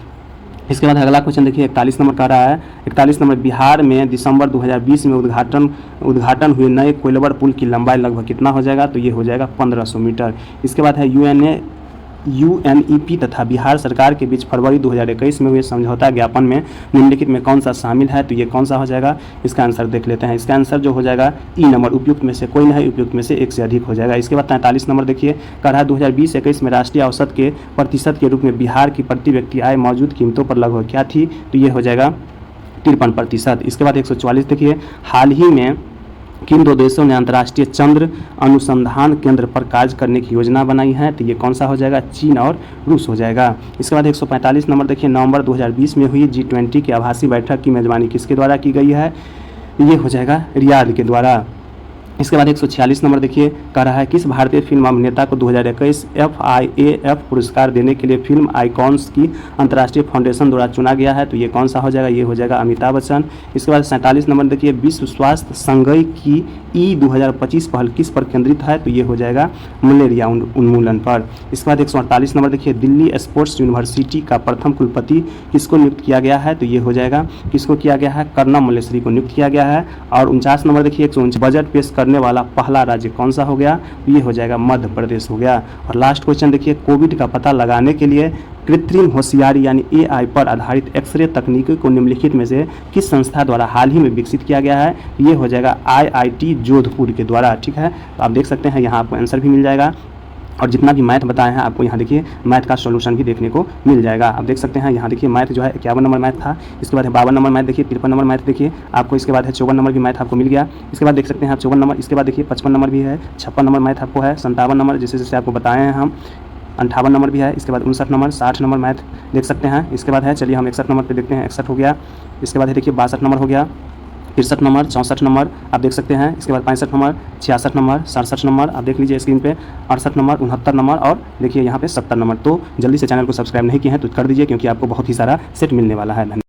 इसके बाद अगला क्वेश्चन देखिए 41 नंबर कह रहा है, 41 नंबर, बिहार में दिसंबर 2020 में उद्घाटन हुए नए कोइलवर पुल की लंबाई लगभग कितना हो जाएगा? तो ये हो जाएगा 1500 मीटर। इसके बाद है यूएनईपी तथा बिहार सरकार के बीच फरवरी 2021 में हुए समझौता ज्ञापन में निम्नलिखित में कौन सा शामिल है? तो ये कौन सा हो जाएगा? इसका आंसर देख लेते हैं। इसका आंसर जो हो जाएगा ई नंबर, उपयुक्त में से कोई नहीं, उपयुक्त में से एक से अधिक हो जाएगा। इसके बाद 43 नंबर देखिए, कह रहा है 2020-21 में राष्ट्रीय औसत के प्रतिशत के रूप में बिहार की प्रति व्यक्ति आय मौजूद कीमतों पर लगभग क्या थी? तो ये हो जाएगा 53%। इसके बाद 144 देखिए, हाल ही में किन दो देशों ने अंतर्राष्ट्रीय चंद्र अनुसंधान केंद्र पर कार्य करने की योजना बनाई है? तो ये कौन सा हो जाएगा? चीन और रूस हो जाएगा। इसके बाद 145 नंबर देखिए, नवंबर 2020 में हुई G20 की आभासी बैठक की मेजबानी किसके द्वारा की गई है? ये हो जाएगा रियाद के द्वारा। इसके बाद 146 नंबर देखिए, कह रहा है किस भारतीय फिल्म अभिनेता को 2021 FIAF पुरस्कार देने के लिए फिल्म आइकॉन्स की अंतर्राष्ट्रीय फाउंडेशन द्वारा चुना गया है? तो ये कौन सा हो जाएगा? ये हो जाएगा अमिताभ बच्चन। इसके बाद 47 नंबर देखिए, विश्व स्वास्थ्य संगठन की 2025 पहल किस पर केंद्रित है? तो ये हो जाएगा मलेरिया उन्मूलन पर। इसके बाद 148 नंबर देखिए, दिल्ली स्पोर्ट्स यूनिवर्सिटी का प्रथम कुलपति किसको नियुक्त किया गया है? तो ये हो जाएगा किसको किया गया है? कर्णम मल्लेश्वरी को नियुक्त किया गया है। और 49 नंबर देखिए, 149 बजट पेश करने वाला पहला राज्य कौन सा हो गया? ये हो जाएगा मध्य प्रदेश हो गया। और लास्ट क्वेश्चन देखिए, कोविड का पता लगाने के लिए कृत्रिम होशियारी यानी AI पर आधारित एक्सरे तकनीकों को निम्नलिखित में से किस संस्था द्वारा हाल ही में विकसित किया गया है? ये हो जाएगा IIT जोधपुर के द्वारा। ठीक है, तो आप देख सकते हैं यहाँ आपको आंसर भी मिल जाएगा और जितना भी मैथ बताए हैं आपको यहाँ देखिए मैथ का सॉल्यूशन भी देखने को मिल जाएगा। आप देख सकते हैं यहाँ देखिए मैथ जो है 51 नंबर मैथ था। इसके बाद है 52 नंबर मैथ देखिए, 53 नंबर मैथ देखिए आपको। इसके बाद है 54 नंबर भी मैथ आपको मिल गया। इसके बाद देख सकते हैं आप 54 नंबर। इसके बाद देखिए 55 नंबर भी है, 56 नंबर मैथ आपको है, 57 नंबर जैसे जैसे आपको बताए हैं हम, 58 नंबर भी है। इसके बाद 59 नंबर, 60 नंबर मैथ देख सकते हैं। इसके बाद है, चलिए हम 61 नंबर पे देखते हैं, 61 हो गया। इसके बाद है देखिए 62 नंबर हो गया, 63 नंबर, 64 नंबर आप देख सकते हैं। इसके बाद 65 नंबर, 66 नंबर, 67 नंबर आप देख लीजिए स्क्रीन पे, 68 नंबर, 69 नंबर और देखिए यहाँ पे 70 नंबर। तो जल्दी से चैनल को सब्सक्राइब नहीं किए हैं तो कर दीजिए, क्योंकि आपको बहुत ही सारा सेट मिलने वाला है।